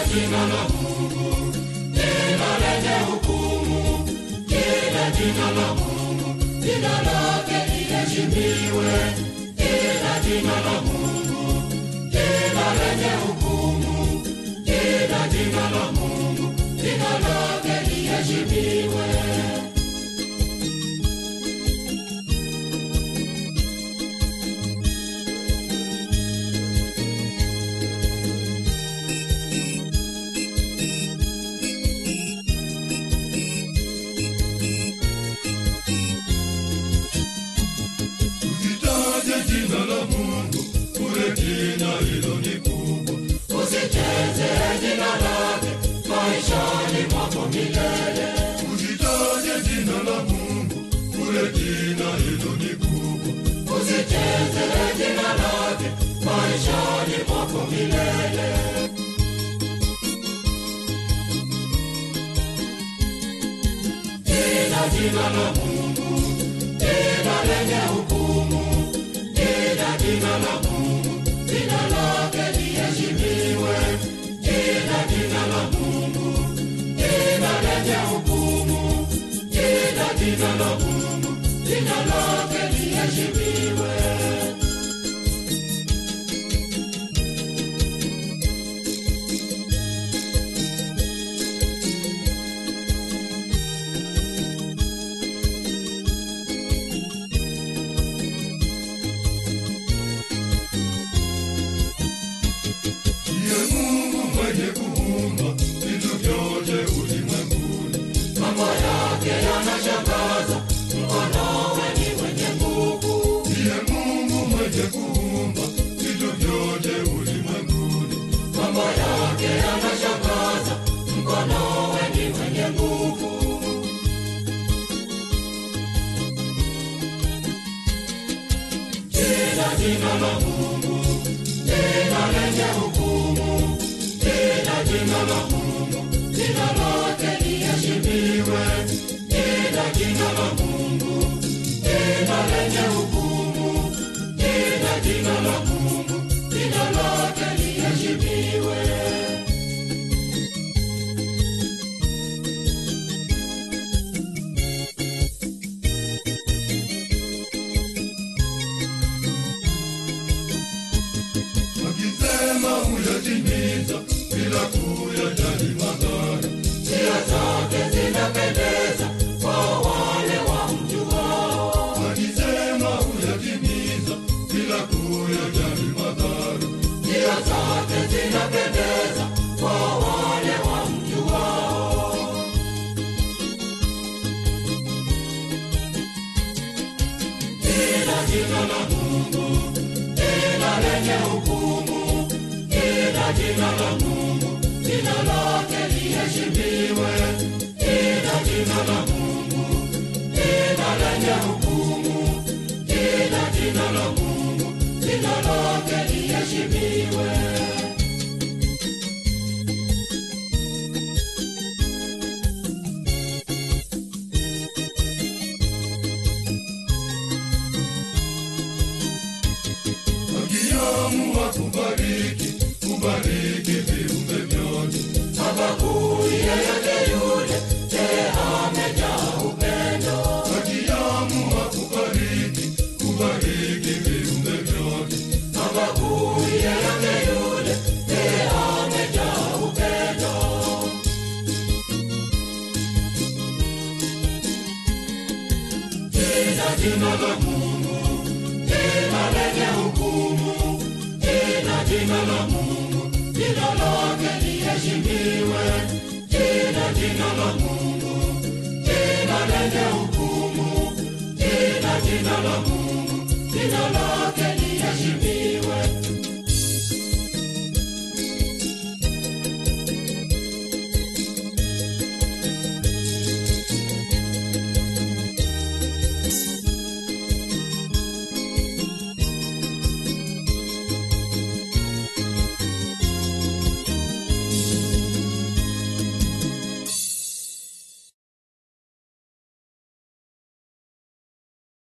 jina la Mungu, jina lenye hukumu, jina la Mungu, jina lake liheshimiwe. Jina la Mungu, jina lenye hukumu, jina la Mungu, jina lake liheshimiwe. Jina hilo ni kubwa, usicheze jina lake maishani mwako milele. Usitaje jina la Mungu, ule jina hilo ni kubwa, usicheze jina lake maishani mwako milele. Jina la Mungu, jina lenye hukumu, jina la Mungu, jina lake liheshimiwe. Jina la Mungu, jina lenye hukumu, jina la Mungu, jina lake liheshimiwe. Mambo yake yanashangaza, mkonowe ni mwenye nguvu. Ndiye Mungu mwenye kuumba vitu vyote ulimwenguni. Mambo yake yanashangaza, mkonowe ni mwenye nguvu. Jina la Mungu, jina lenye hukumu, jina la Mungu, jina lake liheshimiwe. Jina la Mungu, jina lenye hukumu, jina la Mungu, jina lake liheshimiwe. Akisema huyatimiza bila kuyajali madhara, njia zake zinapendeza kwa wale wamjuao. Akisema huyatimiza bila kuyajali madhara, njia zake zinapendeza kwa wale wamjuao. Jina la Mungu, jina lenye hukumu, jina la Mungu, jina lake liheshimiwe. Jina la Mungu, jina lenye hukumu, jina la Mungu, jina lake liheshimiwe. Akiamua kubariki, kubariki viumbe vyote. Habakui yeyote yule, amejaa upendo. Akiamua kubariki, kubariki viumbe vyote. Habakui yeyote yule, amejaa upendo. Jina la Mungu, jina lenye hukumu, jina la Mungu, jina lake liheshimiwe. Jina la Mungu, jina lenye hukumu, jina la Mungu, jina lake